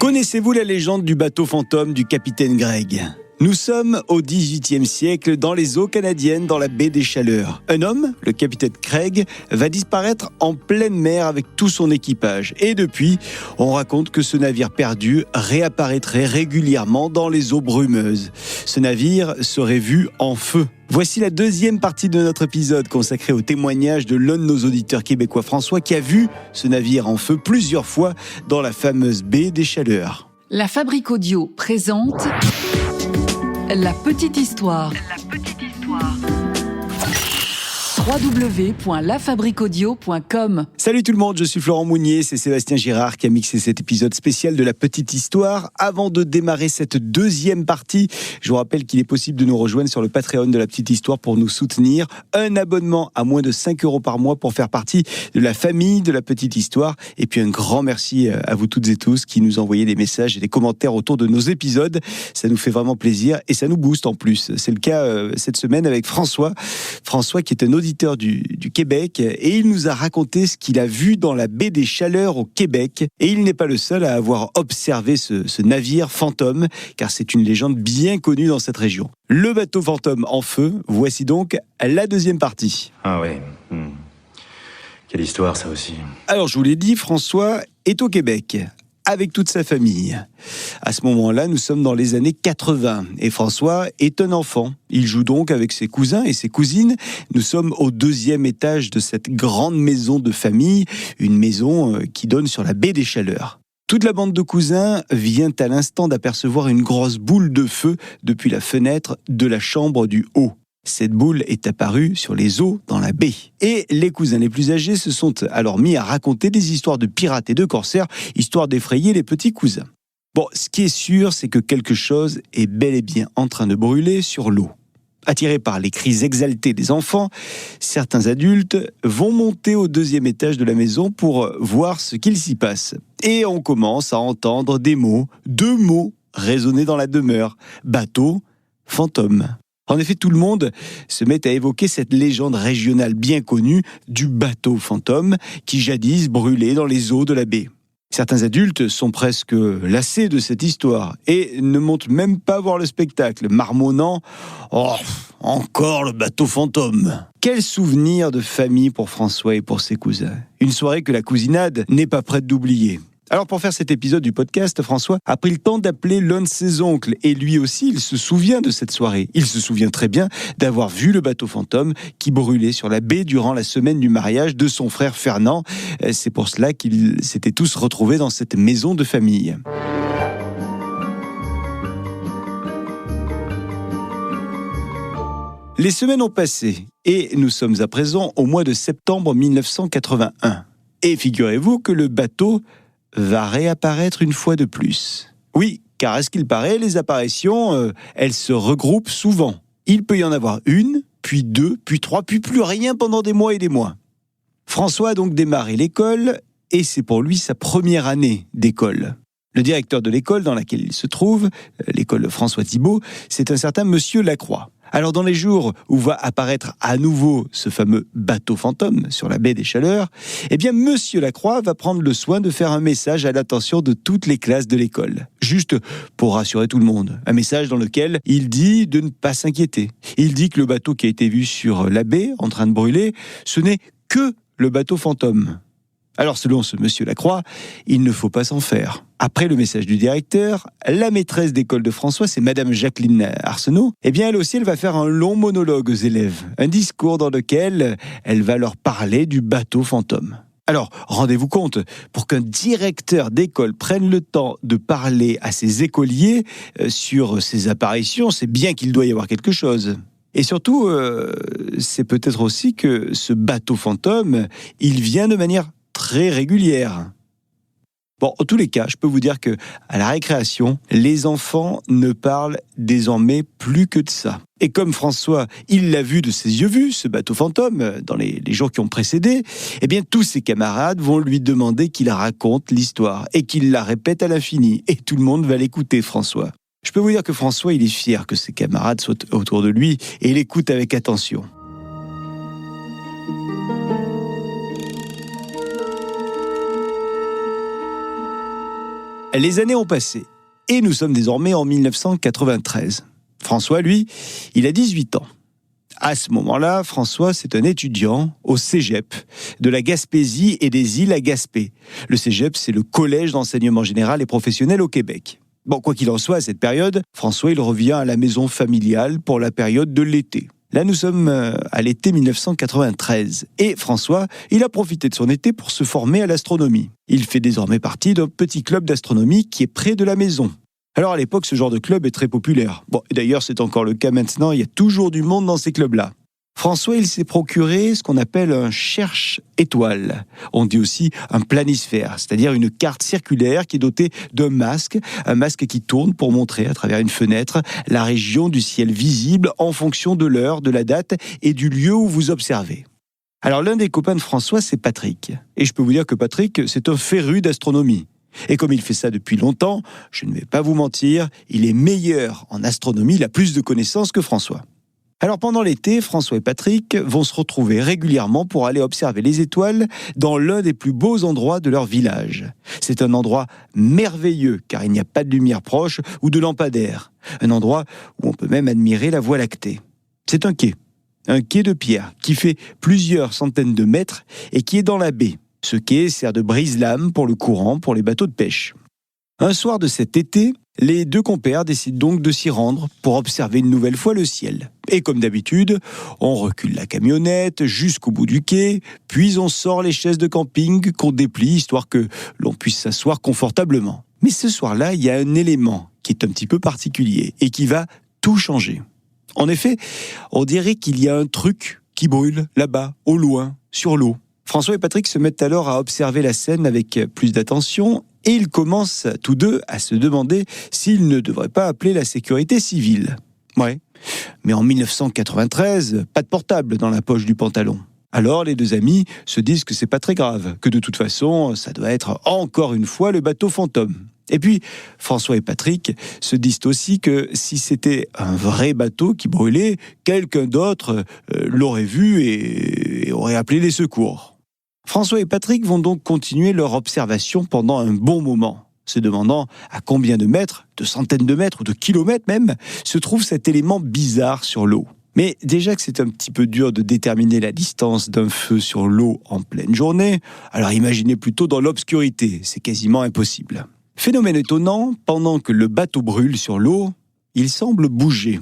Connaissez-vous la légende du bateau fantôme du capitaine Greg ? Nous sommes au XVIIIe siècle dans les eaux canadiennes dans la baie des Chaleurs. Un homme, le capitaine Craig, va disparaître en pleine mer avec tout son équipage. Et depuis, on raconte que ce navire perdu réapparaîtrait régulièrement dans les eaux brumeuses. Ce navire serait vu en feu. Voici la deuxième partie de notre épisode consacré au témoignage de l'un de nos auditeurs québécois, François, qui a vu ce navire en feu plusieurs fois dans la fameuse baie des Chaleurs. La Fabrique Audio présente La Petite Histoire. www.lafabriqueaudio.com. Salut tout le monde, je suis Florent Mounier, c'est Sébastien Girard qui a mixé cet épisode spécial de La Petite Histoire. Avant de démarrer cette deuxième partie, je vous rappelle qu'il est possible de nous rejoindre sur le Patreon de La Petite Histoire pour nous soutenir. Un abonnement à moins de 5 € par mois pour faire partie de la famille de La Petite Histoire. Et puis un grand merci à vous toutes et tous qui nous envoyez des messages et des commentaires autour de nos épisodes. Ça nous fait vraiment plaisir et ça nous booste en plus. C'est le cas cette semaine avec François. François qui est un auditeur du Québec et il nous a raconté ce qu'il a vu dans la baie des Chaleurs au Québec. Et il n'est pas le seul à avoir observé ce navire fantôme, car c'est une légende bien connue dans cette région. Le bateau fantôme en feu, voici donc la deuxième partie. Ah ouais. Quelle histoire ça aussi. Alors je vous l'ai dit, François est au Québec avec toute sa famille. À ce moment-là, nous sommes dans les années 80 et François est un enfant. Il joue donc avec ses cousins et ses cousines. Nous sommes au 2e étage de cette grande maison de famille, une maison qui donne sur la baie des Chaleurs. Toute la bande de cousins vient à l'instant d'apercevoir une grosse boule de feu depuis la fenêtre de la chambre du haut. Cette boule est apparue sur les eaux dans la baie. Et les cousins les plus âgés se sont alors mis à raconter des histoires de pirates et de corsaires, histoire d'effrayer les petits cousins. Bon, ce qui est sûr, c'est que quelque chose est bel et bien en train de brûler sur l'eau. Attirés par les cris exaltés des enfants, certains adultes vont monter au 2e étage de la maison pour voir ce qu'il s'y passe. Et on commence à entendre des mots, 2 mots résonner dans la demeure. Bateau, fantôme. En effet, tout le monde se met à évoquer cette légende régionale bien connue du bateau fantôme qui jadis brûlait dans les eaux de la baie. Certains adultes sont presque lassés de cette histoire et ne montent même pas voir le spectacle, marmonnant « Oh, encore le bateau fantôme !» Quel souvenir de famille pour François et pour ses cousins. Une soirée que la cousinade n'est pas prête d'oublier. Alors pour faire cet épisode du podcast, François a pris le temps d'appeler l'un de ses oncles et lui aussi, il se souvient de cette soirée. Il se souvient très bien d'avoir vu le bateau fantôme qui brûlait sur la baie durant la semaine du mariage de son frère Fernand. C'est pour cela qu'ils s'étaient tous retrouvés dans cette maison de famille. Les semaines ont passé et nous sommes à présent au mois de septembre 1981. Et figurez-vous que le bateau va réapparaître une fois de plus. Oui, car à ce qu'il paraît, les apparitions, elles se regroupent souvent. Il peut y en avoir 1, puis 2, puis 3, puis plus rien pendant des mois et des mois. François a donc démarré l'école, et c'est pour lui sa première année d'école. Le directeur de l'école dans laquelle il se trouve, l'école François Thibault, c'est un certain Monsieur Lacroix. Alors dans les jours où va apparaître à nouveau ce fameux bateau fantôme sur la baie des Chaleurs, eh bien Monsieur Lacroix va prendre le soin de faire un message à l'attention de toutes les classes de l'école. Juste pour rassurer tout le monde. Un message dans lequel il dit de ne pas s'inquiéter. Il dit que le bateau qui a été vu sur la baie en train de brûler, ce n'est que le bateau fantôme. Alors selon ce Monsieur Lacroix, il ne faut pas s'en faire. Après le message du directeur, la maîtresse d'école de François, c'est Madame Jacqueline Arsenault, eh bien elle aussi elle va faire un long monologue aux élèves, un discours dans lequel elle va leur parler du bateau fantôme. Alors, rendez-vous compte, pour qu'un directeur d'école prenne le temps de parler à ses écoliers sur ces apparitions, c'est bien qu'il doit y avoir quelque chose. Et surtout, c'est peut-être aussi que ce bateau fantôme, il vient de manière très régulière. Bon, en tous les cas, je peux vous dire que à la récréation, les enfants ne parlent désormais plus que de ça. Et comme François, il l'a vu de ses yeux vus, ce bateau fantôme, dans les jours qui ont précédé, eh bien tous ses camarades vont lui demander qu'il raconte l'histoire et qu'il la répète à l'infini. Et tout le monde va l'écouter, François. Je peux vous dire que François, il est fier que ses camarades soient autour de lui et l'écoutent avec attention. Les années ont passé et nous sommes désormais en 1993. François, lui, il a 18 ans. À ce moment-là, François, c'est un étudiant au Cégep de la Gaspésie et des îles à Gaspé. Le Cégep, c'est le collège d'enseignement général et professionnel au Québec. Bon, quoi qu'il en soit, à cette période, François, il revient à la maison familiale pour la période de l'été. Là, nous sommes à l'été 1993. Et François, il a profité de son été pour se former à l'astronomie. Il fait désormais partie d'un petit club d'astronomie qui est près de la maison. Alors à l'époque, ce genre de club est très populaire. Bon, et d'ailleurs, c'est encore le cas maintenant, il y a toujours du monde dans ces clubs-là. François, il s'est procuré ce qu'on appelle un cherche-étoile. On dit aussi un planisphère, c'est-à-dire une carte circulaire qui est dotée d'un masque, un masque qui tourne pour montrer à travers une fenêtre la région du ciel visible en fonction de l'heure, de la date et du lieu où vous observez. Alors l'un des copains de François, c'est Patrick. Et je peux vous dire que Patrick, c'est un féru d'astronomie. Et comme il fait ça depuis longtemps, je ne vais pas vous mentir, il est meilleur en astronomie, il a plus de connaissances que François. Alors pendant l'été, François et Patrick vont se retrouver régulièrement pour aller observer les étoiles dans l'un des plus beaux endroits de leur village. C'est un endroit merveilleux car il n'y a pas de lumière proche ou de lampadaire. Un endroit où on peut même admirer la Voie lactée. C'est un quai de pierre qui fait plusieurs centaines de mètres et qui est dans la baie. Ce quai sert de brise-lame pour le courant, pour les bateaux de pêche. Un soir de cet été, les deux compères décident donc de s'y rendre pour observer une nouvelle fois le ciel. Et comme d'habitude, on recule la camionnette jusqu'au bout du quai, puis on sort les chaises de camping qu'on déplie histoire que l'on puisse s'asseoir confortablement. Mais ce soir-là, il y a un élément qui est un petit peu particulier et qui va tout changer. En effet, on dirait qu'il y a un truc qui brûle là-bas, au loin, sur l'eau. François et Patrick se mettent alors à observer la scène avec plus d'attention et ils commencent tous deux à se demander s'ils ne devraient pas appeler la sécurité civile. Ouais, mais en 1993, pas de portable dans la poche du pantalon. Alors les deux amis se disent que c'est pas très grave, que de toute façon, ça doit être encore une fois le bateau fantôme. Et puis, François et Patrick se disent aussi que si c'était un vrai bateau qui brûlait, quelqu'un d'autre l'aurait vu et aurait appelé les secours. François et Patrick vont donc continuer leur observation pendant un bon moment, se demandant à combien de mètres, de centaines de mètres ou de kilomètres même, se trouve cet élément bizarre sur l'eau. Mais déjà que c'est un petit peu dur de déterminer la distance d'un feu sur l'eau en pleine journée, alors imaginez plutôt dans l'obscurité, c'est quasiment impossible. Phénomène étonnant, pendant que le bateau brûle sur l'eau, il semble bouger.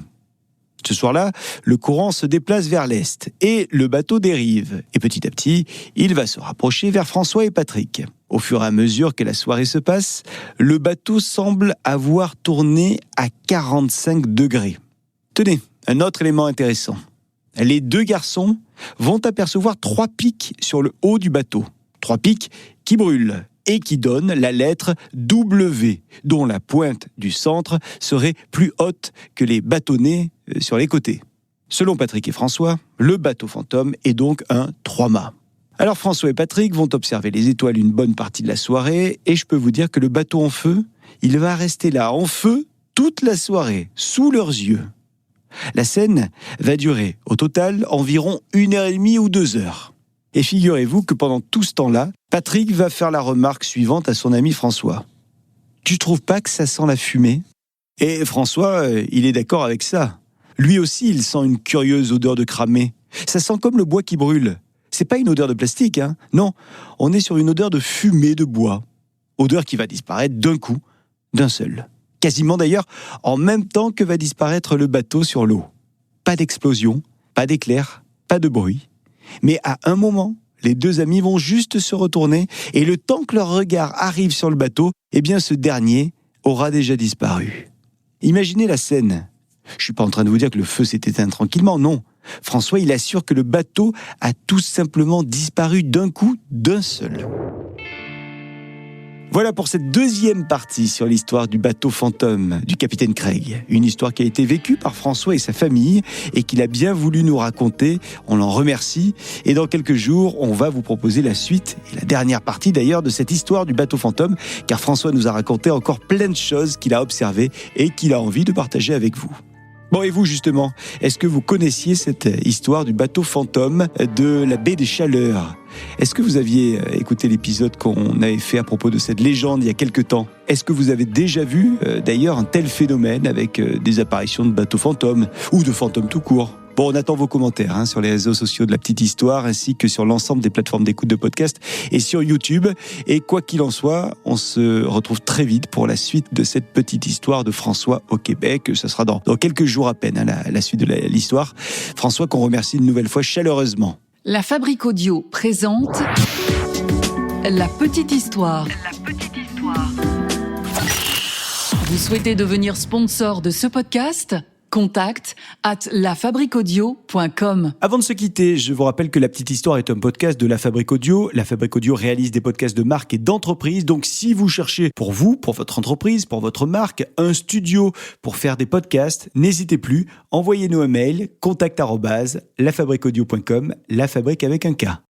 Ce soir-là, le courant se déplace vers l'est et le bateau dérive. Et petit à petit, il va se rapprocher vers François et Patrick. Au fur et à mesure que la soirée se passe, le bateau semble avoir tourné à 45 degrés. Tenez, un autre élément intéressant. Les deux garçons vont apercevoir 3 pics sur le haut du bateau. 3 pics qui brûlent et qui donnent la lettre W, dont la pointe du centre serait plus haute que les bâtonnets sur les côtés. Selon Patrick et François, le bateau fantôme est donc un 3-mâts. Alors François et Patrick vont observer les étoiles une bonne partie de la soirée et je peux vous dire que le bateau en feu, il va rester là en feu toute la soirée, sous leurs yeux. La scène va durer au total environ 1h30 ou 2 heures. Et figurez-vous que pendant tout ce temps-là, Patrick va faire la remarque suivante à son ami François. « Tu trouves pas que ça sent la fumée ?» Et François, il est d'accord avec ça. Lui aussi, il sent une curieuse odeur de cramé. Ça sent comme le bois qui brûle. C'est pas une odeur de plastique, hein. Non, on est sur une odeur de fumée de bois. Odeur qui va disparaître d'un coup, d'un seul. Quasiment d'ailleurs en même temps que va disparaître le bateau sur l'eau. Pas d'explosion, pas d'éclair, pas de bruit. Mais à un moment, les deux amis vont juste se retourner et le temps que leur regard arrive sur le bateau, eh bien ce dernier aura déjà disparu. Imaginez la scène. Je suis pas en train de vous dire que le feu s'est éteint tranquillement, non. François, il assure que le bateau a tout simplement disparu d'un coup, d'un seul. Voilà pour cette deuxième partie sur l'histoire du bateau fantôme du capitaine Craig. Une histoire qui a été vécue par François et sa famille et qu'il a bien voulu nous raconter. On l'en remercie. Et dans quelques jours, on va vous proposer la suite et la dernière partie d'ailleurs de cette histoire du bateau fantôme, car François nous a raconté encore plein de choses qu'il a observées et qu'il a envie de partager avec vous. Bon, et vous justement, est-ce que vous connaissiez cette histoire du bateau fantôme de la baie des Chaleurs ? Est-ce que vous aviez écouté l'épisode qu'on avait fait à propos de cette légende il y a quelque temps ? Est-ce que vous avez déjà vu d'ailleurs un tel phénomène avec des apparitions de bateaux fantômes ou de fantômes tout court ? Bon, on attend vos commentaires sur les réseaux sociaux de La Petite Histoire ainsi que sur l'ensemble des plateformes d'écoute de podcast et sur YouTube. Et quoi qu'il en soit, on se retrouve très vite pour la suite de cette petite histoire de François au Québec. Ça sera dans quelques jours à peine, la suite de l'histoire. François, qu'on remercie une nouvelle fois chaleureusement. La Fabrique Audio présente La Petite Histoire. Vous souhaitez devenir sponsor de ce podcast ? Contact @lafabriqueaudio.com. Avant de se quitter, je vous rappelle que La Petite Histoire est un podcast de La Fabrique Audio. La Fabrique Audio réalise des podcasts de marque et d'entreprise. Donc, si vous cherchez pour vous, pour votre entreprise, pour votre marque, un studio pour faire des podcasts, n'hésitez plus. Envoyez-nous un mail, contact@lafabriqueaudio.com, la fabrique avec un K.